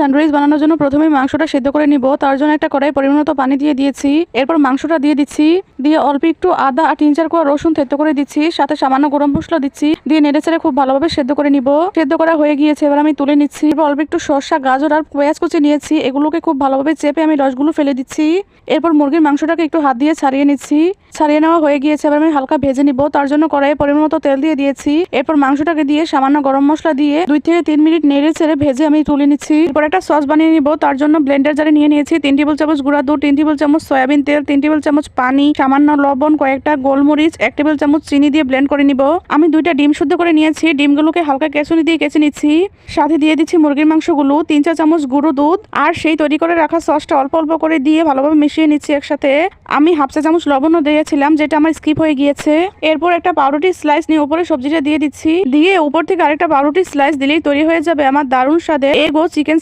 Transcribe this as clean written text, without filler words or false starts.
Sandwich বানানোর জন্য প্রথমে মাংসটা সেদ্ধ করে নিব। তার জন্য একটা কড়াই পরিমাণ মতো পানি দিয়ে দিয়েছি। এরপর মাংসটা দিয়ে দিচ্ছি, দিয়ে অল্প একটু আদা আর 3-4 কোয়া রসুন থেতো করে দিচ্ছি, সাথে সামান্য গরম মশলা দিচ্ছি, দিয়ে নেড়েচেড়ে খুব ভালোভাবে সেদ্ধ করে নিব। সেদ্ধ করা হয়ে গিয়েছে, এবার আমি তুলে নিচ্ছি। এরপর অল্প একটু শসা, গাজর আর পেঁয়াজ কুচি নিয়েছি, এগুলোকে খুব ভালোভাবে চেপে আমি রসগুলো ফেলে দিচ্ছি। এরপর মুরগির মাংসটাকে একটু হাত দিয়ে ছাড়িয়ে নিচ্ছি। ছাড়িয়ে নেওয়া হয়ে গিয়েছে, এবার আমি হালকা ভেজে নিব। তার জন্য কড়াইয়ে পরিমাণ মতো তেল দিয়ে দিয়েছি। এরপর মাংসটাকে দিয়ে সামান্য গরম মশলা দিয়ে 2 থেকে 3 মিনিট নেড়ে ছেড়ে ভেজে আমি তুলে নিচ্ছি। এরপর একটা সস বানিয়ে নিব। তার জন্য ব্লেন্ডার জারে নিয়ে নিয়েছি 3 টেবিল চামচ গুঁড়া দুধ, 3 টেবিল চামচ সয়াবিন তেল, 3 টেবিল চামচ পানি, সামান্য লবণ, কয়েকটা গোলমরিচ, 1 টেবিল চামচ চিনি দিয়ে ব্লেন্ড করে নিব। আমি 2টা ডিম শুদ্ধ করে নিয়েছি, ডিমগুলোকে হালকা কেঁচুনি দিয়ে কেচে নিচ্ছি। সাথে দিয়ে দিচ্ছি মুরগির মাংসগুলো, 3-4 চামচ গুঁড়ো দুধ আর সেই তৈরি করে রাখা সসটা অল্প অল্প করে দিয়ে ভালোভাবে মিশিয়ে নিচ্ছি একসাথে। আমি হাফ চা চামচ লবণও দিয়েছিলাম, যেটা আমার স্কিপ হয়ে গিয়েছে। এরপর একটা পাউরুটির স্লাইস নিয়ে উপরে সবজিটা দিয়ে দিচ্ছি, দিয়ে উপর থেকে আরেকটা পাউরুটির স্লাইস দিলেই তৈরি হয়ে যাবে আমার দারুণ স্বাদের এগ ও চিকেন